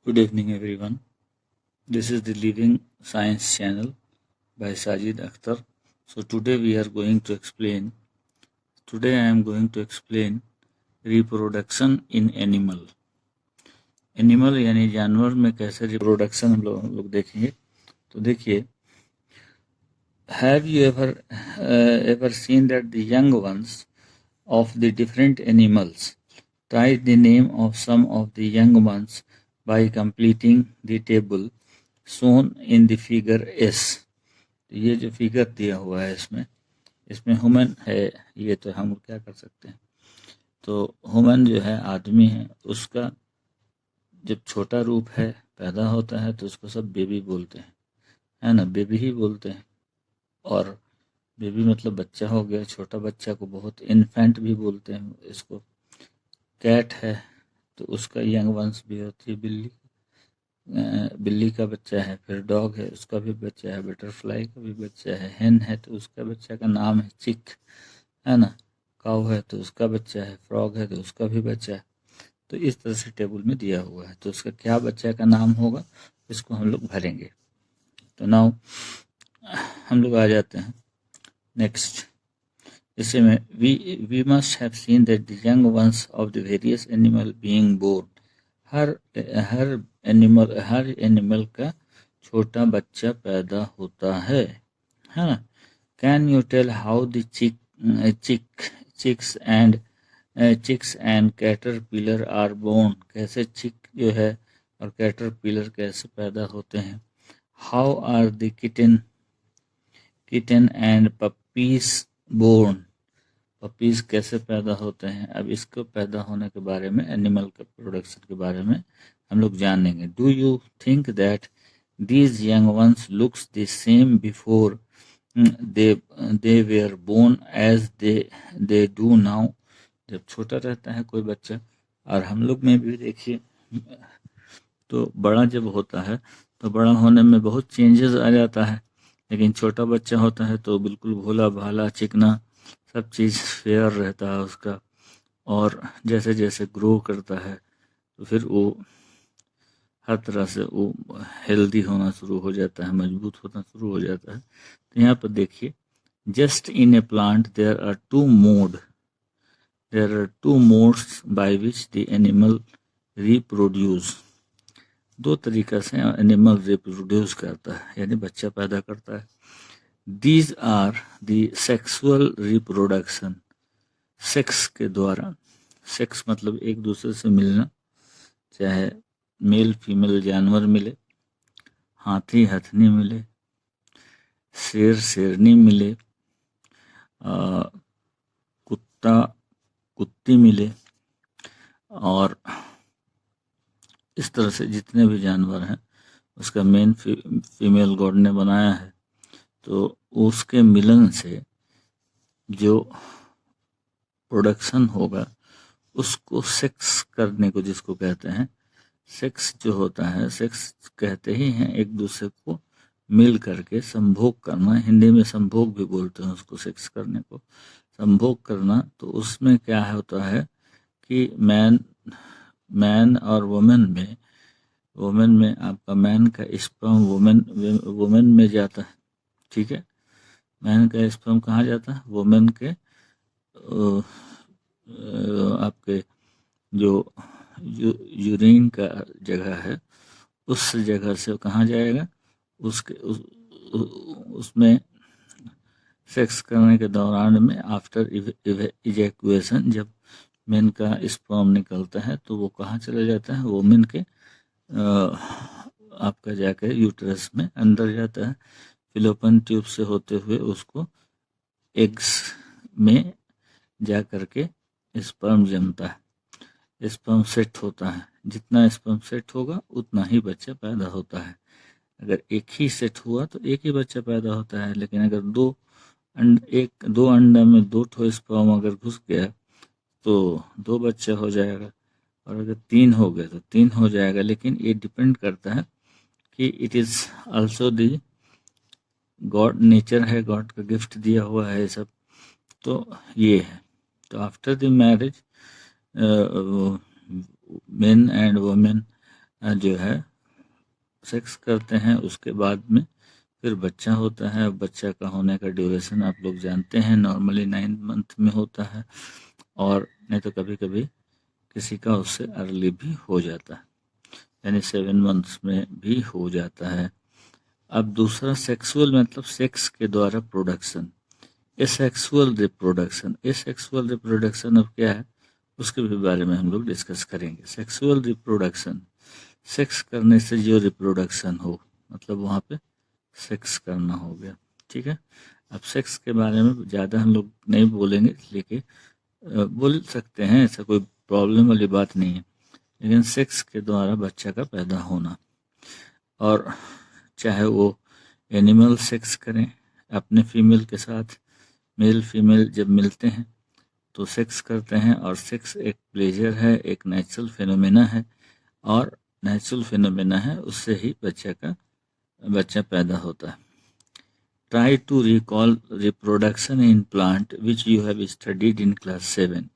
Good evening, everyone. This is the Living Science channel by Sajid Akhtar. So today I am going to explain reproduction in animal. Animal यानी जानवर में कैसे reproduction हम लोग देखेंगे. तो देखिए, have you ever seen that the young ones of the different animals write the name of some of the young ones by completing the table shown in the figure S. तो ये जो figure दिया हुआ है इसमें human है. ये तो हम क्या कर सकते हैं, तो ह्यूमन जो है आदमी है, उसका जब छोटा रूप है पैदा होता है तो उसको सब बेबी बोलते हैं, है ना, बेबी ही बोलते हैं. और बेबी मतलब बच्चा हो गया, छोटा बच्चा को बहुत इन्फेंट भी बोलते हैं इसको. कैट है तो उसका यंग वंस भी होती है, बिल्ली का बच्चा है. फिर डॉग है, उसका भी बच्चा है. बटरफ्लाई का भी बच्चा है. हेन है तो उसका बच्चा का नाम है चिक, है ना. काऊ है तो उसका बच्चा है. फ्रॉग है तो उसका भी बच्चा है. तो इस तरह से टेबल में दिया हुआ है. तो उसका क्या बच्चा का नाम होगा, इसको हम लोग भरेंगे. तो नाउ हम लोग आ जाते हैं नेक्स्ट. इसे में we must have seen that the young ones of the various animal being born. हर एनिमल का छोटा बच्चा पैदा होता है ना. Can you tell how the chicks and caterpillar are born. कैसे चिक जो है और कैटरपिलर कैसे पैदा होते हैं. How are the kitten and puppies born. Puppies कैसे पैदा होते हैं. अब इसको पैदा होने के बारे में, एनिमल के प्रोडक्शन के बारे में हम लोग जानेंगे. Do you think that these young ones looks the same before they were born as they do now. जब छोटा रहता है कोई बच्चा, और हम लोग में भी देखिए, तो बड़ा जब होता है तो बड़ा होने में बहुत चेंजेस आ जाता है. लेकिन छोटा बच्चा होता है तो बिल्कुल भोला भाला चिकना, सब चीज़ फेयर रहता है उसका. और जैसे जैसे ग्रो करता है तो फिर वो हर तरह से वो हेल्दी होना शुरू हो जाता है, मजबूत होना शुरू हो जाता है. तो यहाँ पर देखिए, just in a plant there are two modes by which the animal reproduce. दो तरीका से एनिमल रिप्रोड्यूस करता है, यानी बच्चा पैदा करता है. These are the sexual reproduction. Sex के द्वारा, सेक्स मतलब एक दूसरे से मिलना, चाहे मेल फीमेल जानवर मिले, हाथी हथनी मिले, शेर शेरनी मिले, कुत्ता कुत्ती मिले, और इस तरह से जितने भी जानवर हैं उसका मेन फीमेल गॉड ने बनाया है. तो उसके मिलन से जो प्रोडक्शन होगा उसको सेक्स करने को जिसको कहते हैं, सेक्स जो होता है, सेक्स कहते ही हैं एक दूसरे को मिल करके संभोग करना. हिंदी में संभोग भी बोलते हैं उसको, सेक्स करने को संभोग करना. तो उसमें क्या होता है कि मैन और वुमेन में आपका मैन का स्पर्म वुमेन में जाता है. ठीक है, मैन का स्पर्म कहाँ जाता है, वुमेन के आपके जो यूरिन का जगह है उस जगह से कहाँ जाएगा, उसमें सेक्स करने के दौरान में आफ्टर इजैकुएशन जब मेन का स्पर्म निकलता है तो वो कहाँ चला जाता है, वुमेन के आपका जाकर यूट्रस में अंदर जाता है. फिलोपन ट्यूब से होते हुए उसको एग्स में जा करके स्पर्म जमता है, स्पर्म सेट होता है. जितना स्पर्म सेट होगा उतना ही बच्चा पैदा होता है. अगर एक ही सेट हुआ तो एक ही बच्चा पैदा होता है. लेकिन अगर दो अंडा में 2 ठो स्पर्म अगर घुस गया तो 2 बच्चा हो जाएगा, और अगर 3 हो गए तो 3 हो जाएगा. लेकिन ये डिपेंड करता है कि it is also the God, nature है, गॉड का गिफ्ट दिया हुआ है सब. तो ये है. तो after the marriage men and women जो है सेक्स करते हैं, उसके बाद में फिर बच्चा होता है। बच्चा का होने का ड्यूरेशन आप लोग जानते हैं, नॉर्मली 9 मंथ में होता है, और नहीं तो कभी कभी किसी का उससे अर्ली भी हो जाता है, यानी 7 मंथ्स में भी हो जाता है। अब दूसरा सेक्सुअल मतलब सेक्स के द्वारा production, asexual reproduction. Asexual reproduction अब क्या है उसके भी बारे में हम लोग डिस्कस करेंगे। सेक्सुअल रिप्रोडक्शन, सेक्स करने से जो रिप्रोडक्शन हो, मतलब वहाँ पे सेक्स करना हो गया, ठीक है। अब सेक्स के बारे में ज़्यादा हम लोग नहीं बोलेंगे, लेकिन बोल सकते हैं, ऐसा कोई प्रॉब्लम वाली बात नहीं है, लेकिन सेक्स के द्वारा बच्चा का पैदा होना, और चाहे वो एनिमल सेक्स करें अपने फीमेल के साथ, मेल फीमेल जब मिलते हैं तो सेक्स करते हैं, और सेक्स एक प्लेजर है, एक नेचुरल फिनोमेना है, और नेचुरल फिनोमेना है, उससे ही बच्चा पैदा होता है। Try to recall reproduction in plant which you have studied in class 7.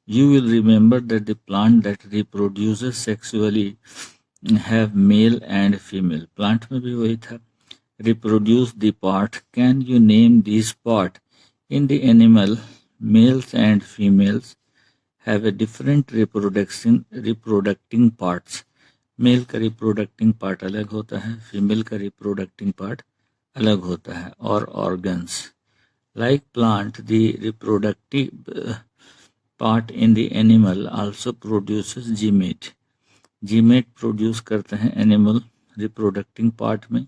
You will remember that the plant that reproduces sexually have male and female. Plant में भी वही था. Reproduce the part. Can you name these part? In the animal, males and females have a different reproducting parts. Male का reproducting part अलग होता है, female का reproducting part अलग होता है। और organs, like plant the reproductive part in the animal also produces GMAT. GMAT produce करते हैं एनिमल रिप्रोडक्टिंग पार्ट में,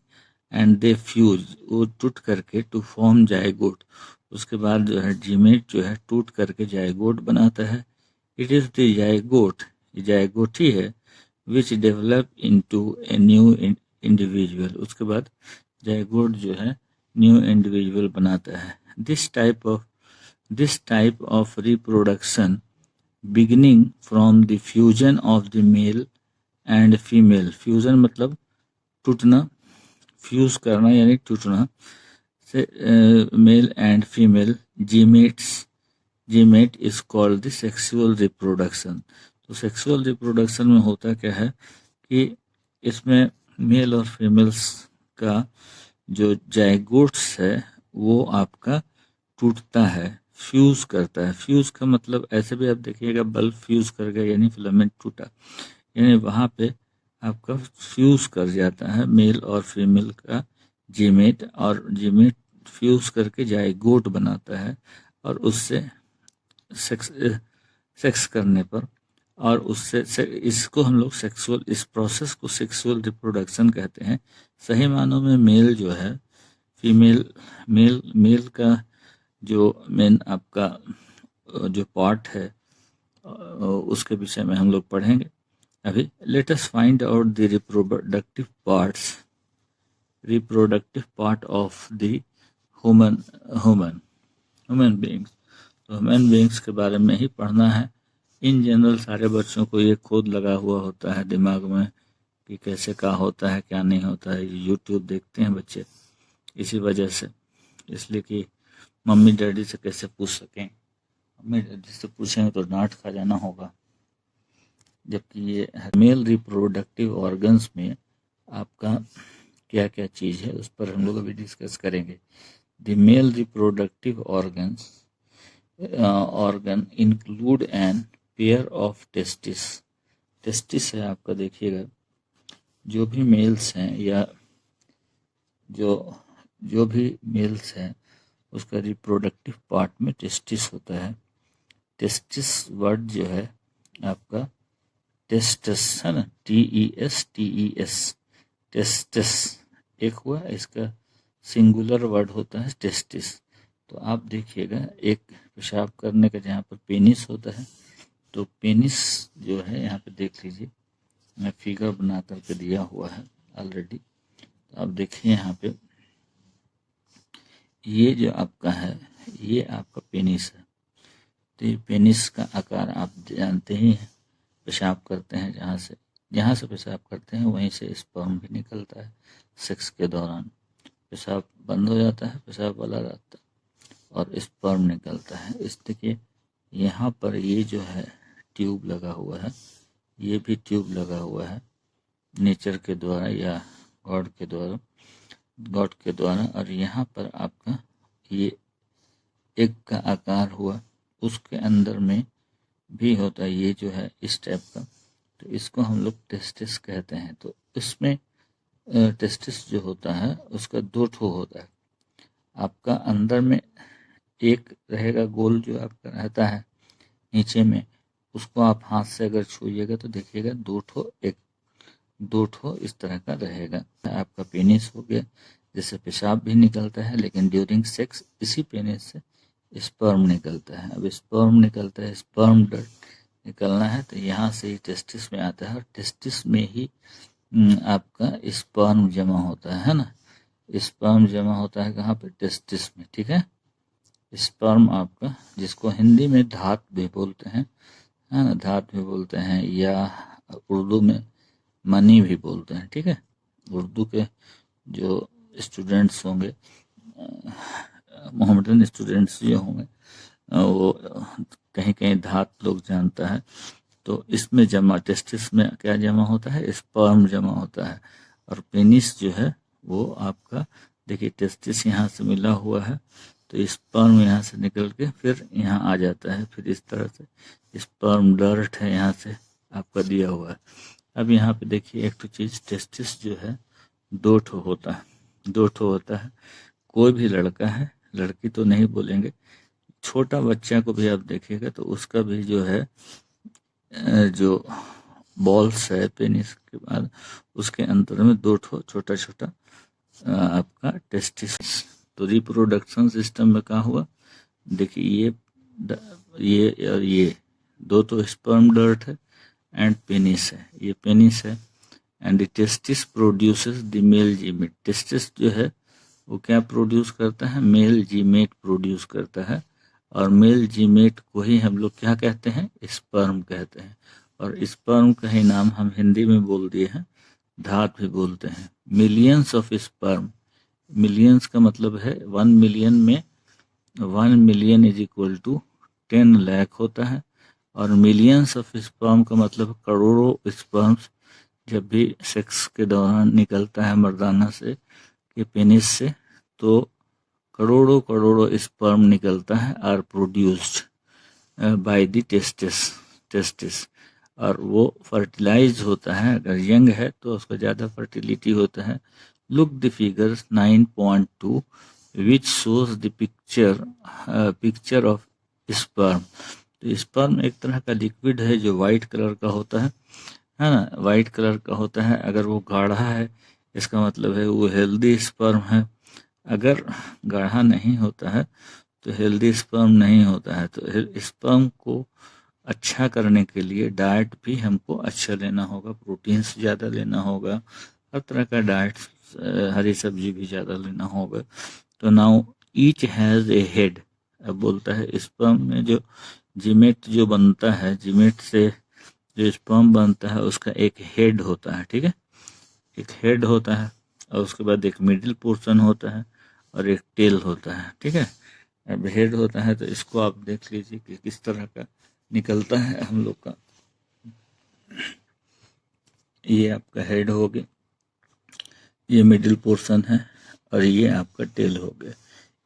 एंड दे फ्यूज, वो टूट करके टू फॉर्म जायगोट। उसके बाद जो है जीमेट जो है टूट करके जायगोट बनाता है। It is the zygote, zygote ही है, which develop into a new individual. उसके बाद जायगोट जो है न्यू इंडिविजुअल बनाता है। This type of reproduction beginning from the fusion of the male and female. Fusion मतलब टूटना, फ्यूज करना यानी टूटना से male and female gamete is called the sexual reproduction. तो सेक्सुअल रिप्रोडक्शन में होता क्या है कि इसमें मेल और फीमेल्स का जो जायगोट्स है वो आपका टूटता है, फ्यूज करता है। फ्यूज का मतलब ऐसे भी आप देखिएगा, बल्ब फ्यूज कर गया यानी फिलामेंट टूटा, यानी वहाँ पे आपका फ्यूज कर जाता है मेल और फीमेल का जीमेट, और जीमेट फ्यूज करके जायगोट बनाता है, और उससे सेक्स करने पर, और उससे इसको हम लोग सेक्सुअल, इस प्रोसेस को सेक्सुअल रिप्रोडक्शन कहते हैं। सही मानों में मेल जो है मेल का जो मेन आपका जो पार्ट है उसके विषय में हम लोग पढ़ेंगे अभी। Let us find out the reproductive part of the human beings. तो ह्यूमन बीइंग्स के बारे में ही पढ़ना है। इन जनरल सारे बच्चों को ये खोद लगा हुआ होता है दिमाग में कि कैसे क्या होता है क्या नहीं होता है। यूट्यूब देखते हैं बच्चे इसी वजह से, इसलिए कि मम्मी डैडी से कैसे पूछ सकें, मम्मी डैडी से पूछेंगे तो डांट खा जाना होगा। जबकि ये मेल रिप्रोडक्टिव ऑर्गन्स में आपका क्या क्या चीज़ है उस पर हम लोग अभी डिस्कस करेंगे। The male reproductive organ include an pair of testis है आपका, देखिएगा जो भी मेल्स हैं या जो भी मेल्स हैं उसका रिप्रोडक्टिव पार्ट में टेस्टिस होता है। टेस्टिस वर्ड जो है आपका टेस्टस है ना, TES टेस्टस एक हुआ, इसका सिंगुलर वर्ड होता है टेस्टिस। तो आप देखिएगा एक पेशाब करने का जहाँ पर पेनिस होता है, तो पेनिस जो है यहाँ पे देख लीजिए, मैं फिगर बना करके दिया हुआ है ऑलरेडी। तो आप देखिए यहाँ पे ये जो आपका है ये आपका पेनिस है। तो ये पेनिस का आकार आप जानते ही हैं, पेशाब करते हैं जहाँ से पेशाब करते हैं वहीं से स्पर्म भी निकलता है। सेक्स के दौरान पेशाब बंद हो जाता है, पेशाब वाला रहता है और स्पर्म निकलता है। इस देखिए यहाँ पर ये जो है ट्यूब लगा हुआ है, ये भी ट्यूब लगा हुआ है, नेचर के द्वारा या गॉड के द्वारा। और यहाँ पर आपका ये एग का आकार हुआ, उसके अंदर में भी होता है ये जो है इस टाइप का, तो इसको हम लोग टेस्टिस कहते हैं। तो इसमें टेस्टिस जो होता है उसका 2 ठो होता है। आपका अंदर में एक रहेगा गोल जो आपका रहता है नीचे में, उसको आप हाथ से अगर छूइएगा तो देखिएगा 2 ठो इस तरह का रहेगा। आपका पेनिस हो गया, जिससे पेशाब भी निकलता है, लेकिन ड्यूरिंग सेक्स इसी पेनिस से स्पर्म निकलता है। अब स्पर्म निकलता है, स्पर्म डर्ट निकलना है तो यहाँ से ही टेस्टिस में आता है, और टेस्टिस में ही आपका स्पर्म जमा होता है ना। स्पर्म जमा होता है कहाँ पे? टेस्टिस में, ठीक है। स्पर्म आपका, जिसको हिंदी में धात भी बोलते हैं, है ना, धात भी बोलते हैं, या उर्दू में मनी भी बोलते हैं, ठीक है। उर्दू के जो स्टूडेंट्स होंगे, मोहम्मदन स्टूडेंट्स जो होंगे, वो कहीं कहीं धात लोग जानता है। तो इसमें जमा, टेस्टिस में क्या जमा होता है? स्पर्म जमा होता है। और पेनिस जो है वो आपका, देखिए टेस्टिस यहाँ से मिला हुआ है, तो स्पर्म यहाँ से निकल के फिर यहाँ आ जाता है, फिर इस तरह से स्पर्म डर्ट है यहाँ से आपका दिया हुआ है। अब यहाँ पे देखिए एक तो चीज, टेस्टिस जो है 2 ठो होता है, 2 ठो होता है। कोई भी लड़का है, लड़की तो नहीं बोलेंगे, छोटा बच्चा को भी आप देखिएगा तो उसका भी जो है जो बॉल्स है पेनिस के बाद, उसके अंदर में 2 ठो छोटा छोटा आपका टेस्टिस। तो रिप्रोडक्शन सिस्टम में क्या हुआ? देखिए ये और ये 2 तो स्पर्म डर्ट है एंड पेनिस है, ये पेनिस है। And the testis produces the male gamete. Testis जो है वो क्या प्रोड्यूस करता है? मेल जीमेट प्रोड्यूस करता है। और मेल जीमेट को ही हम लोग क्या कहते हैं? स्पर्म कहते हैं। और स्पर्म का ही नाम हम हिंदी में बोल दिए हैं, धात भी बोलते हैं। मिलियंस ऑफ स्पर्म, मिलियंस का मतलब है 1 मिलियन में 1 million is equal to 10 lakh होता है। और मिलियंस ऑफ स्पर्म का मतलब करोड़ों स्पर्म्स जब भी सेक्स के दौरान निकलता है मर्दाना से कि पेनिस से, तो करोड़ों करोड़ों स्पर्म निकलता है, are produced by the testis. और वो फर्टिलाइज होता है, अगर यंग है तो उसका ज़्यादा फर्टिलिटी होता है। Look the figures 9.2 which shows the picture of sperm. तो स्पर्म एक तरह का लिक्विड है जो वाइट कलर का होता है ना, वाइट कलर का होता है। अगर वो गाढ़ा है इसका मतलब है वो हेल्दी स्पर्म है, अगर गाढ़ा नहीं होता है तो हेल्दी स्पर्म नहीं होता है। तो स्पर्म को अच्छा करने के लिए डाइट भी हमको अच्छा लेना होगा, प्रोटीन्स ज़्यादा लेना होगा, हर तरह का डाइट, हरी सब्जी भी ज़्यादा लेना होगा। तो now each has a head. अब बोलता है स्पर्म में जो जीमेट जो बनता है, जीमेट से जो स्पर्म बनता है उसका एक हेड होता है, ठीक है, एक हेड होता है। और उसके बाद एक मिडिल पोर्शन होता है और एक टेल होता है, ठीक है। अब हेड होता है तो इसको आप देख लीजिए कि किस तरह का निकलता है हम लोग का। ये आपका हेड हो गया, ये मिडिल पोर्शन है, और ये आपका टेल हो गया।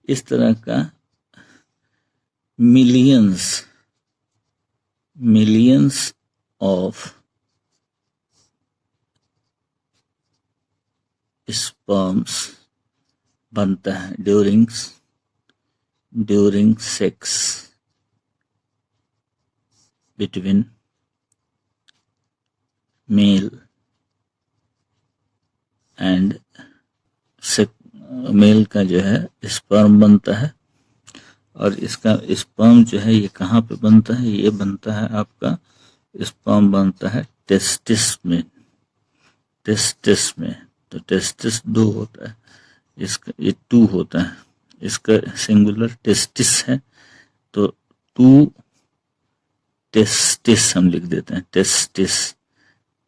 इस तरह का मिलियंस ऑफ स्पर्म्स बनता है during sex between male and male का जो है स्पर्म बनता है। और इसका स्पर्म जो है ये कहाँ पे बनता है? ये बनता है आपका स्पर्म बनता है टेस्टिस में, तो टेस्टिस 2 होता है, इसका ये 2 होता है, इसका सिंगुलर टेस्टिस है, तो 2 टेस्टिस हम लिख देते हैं, टेस्टिस।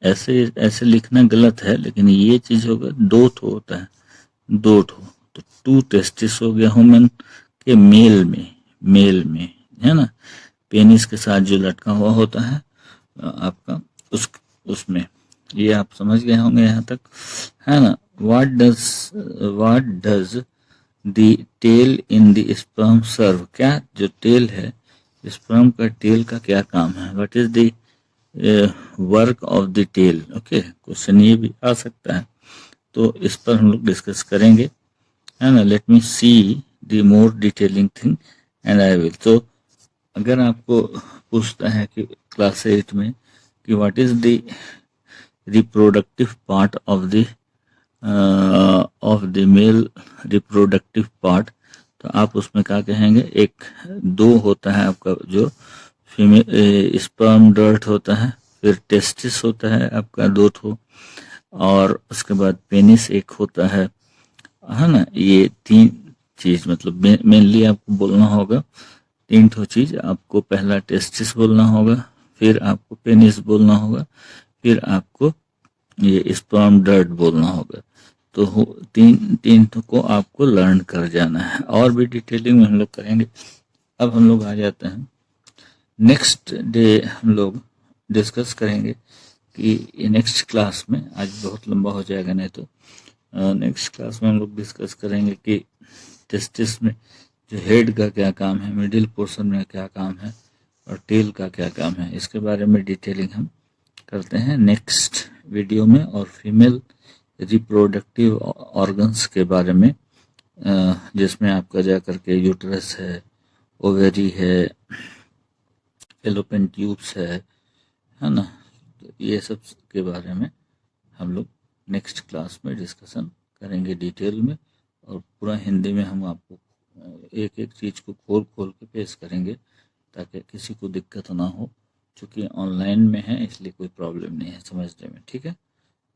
ऐसे लिखना गलत है, लेकिन ये चीज होगा 2 ठो होता है, 2 ठो, तो 2 टेस्टिस हो गया ह्यूमन के मेल में, है ना, पेनिस के साथ जो लटका हुआ होता है आपका उसमें ये आप समझ गए होंगे यहाँ तक, है ना। What does the tail in the sperm serve, क्या जो टेल है स्पर्म का टेल का क्या काम है, what is the work of the tail. Okay, question ये भी आ सकता है, तो इस पर हम लोग डिस्कस करेंगे, है ना। Let me see the more detailing thing and I will. तो अगर आपको पूछता है कि क्लास 8 में कि what is the reproductive part of the male reproductive part, तो आप उसमें क्या कहेंगे, एक दो होता है आपका जो फीमेल स्पर्म डर्ट होता है, फिर टेस्टिस होता है आपका 2 ठो, और उसके बाद पेनिस एक होता है ना। ये 3 चीज मतलब मेनली आपको बोलना होगा, 3 ठो चीज आपको, पहला टेस्टिस बोलना होगा, फिर आपको पेनिस बोलना होगा, फिर आपको ये स्पर्म डर्ट बोलना होगा। तो तीन को आपको लर्न कर जाना है, और भी डिटेलिंग में हम लोग करेंगे। अब हम लोग आ जाते हैं नेक्स्ट डे, हम लोग डिस्कस करेंगे कि नेक्स्ट क्लास में, आज बहुत लंबा हो जाएगा नहीं तो नेक्स्ट क्लास में हम लोग डिस्कस करेंगे कि टेस्टिस में जो हेड का क्या काम है, मिडिल पोर्शन में क्या काम है, और टेल का क्या काम है, इसके बारे में डिटेलिंग हम करते हैं नेक्स्ट वीडियो में। और फीमेल रिप्रोडक्टिव ऑर्गन्स के बारे में, जिसमें आपका जा करके यूट्रस है, ओवेरी है, एलोपेन ट्यूब्स है ना। तो ये सब के बारे में हम लोग नेक्स्ट क्लास में डिस्कशन करेंगे डिटेल में, और पूरा हिंदी में हम आपको एक एक चीज को खोल खोल के पेश करेंगे, ताकि किसी को दिक्कत ना हो। चूँकि ऑनलाइन में है इसलिए कोई प्रॉब्लम नहीं है समझने में, ठीक है।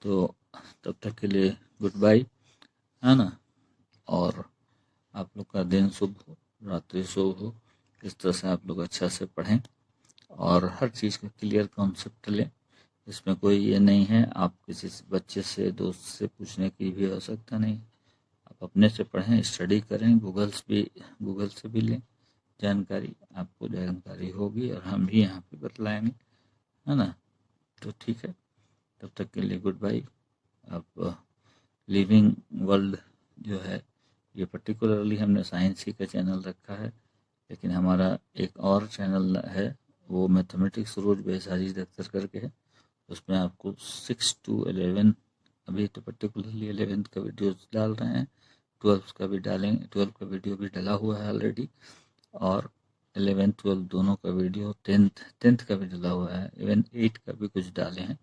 तो तब तक के लिए गुड बाय, है ना। और आप लोग का दिन शुभ हो, रात्रि शुभ हो। इस तरह से आप लोग अच्छा से पढ़ें और हर चीज़ का क्लियर कॉन्सेप्ट लें। इसमें कोई ये नहीं है आप किसी बच्चे से, दोस्त से पूछने की भी आवश्यकता नहीं। आप अपने से पढ़ें, स्टडी करें, गूगल से भी लें जानकारी, आपको जानकारी होगी और हम भी यहाँ पे बतलाएंगे, है ना। तो ठीक है, तब तक के लिए गुड बाय। अब लिविंग वर्ल्ड जो है, ये पर्टिकुलरली हमने साइंस ही का चैनल रखा है, लेकिन हमारा एक और चैनल है, वो मैथमेटिक्स रोज बेसाजिद अख्तर करके है। उसमें आपको 6 to 11, अभी तो पर्टिकुलरली 11th का वीडियो डाल रहे हैं, 12th का भी डालेंगे, 12th का वीडियो भी डला हुआ है ऑलरेडी, और 11th 12th दोनों का वीडियो, 10th का भी डला हुआ है, इवन 8 का भी कुछ डाले हैं।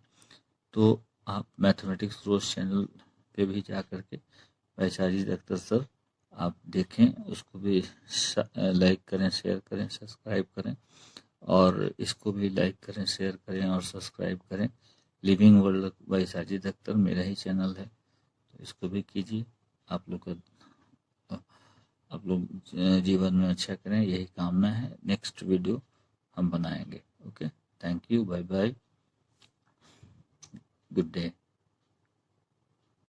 तो आप मैथमेटिक्स रोज चैनल पे भी जा करके बेसाजिद अख्तर सर आप देखें, उसको भी लाइक करें, शेयर करें, सब्सक्राइब करें, और इसको भी लाइक करें, शेयर करें और सब्सक्राइब करें। Living world by Sajid Akhtar मेरा ही चैनल है, तो इसको भी कीजिए। आप लोग जीवन में अच्छा करें, यही कामना है। नेक्स्ट वीडियो हम बनाएंगे। Okay, thank you, bye bye, good day.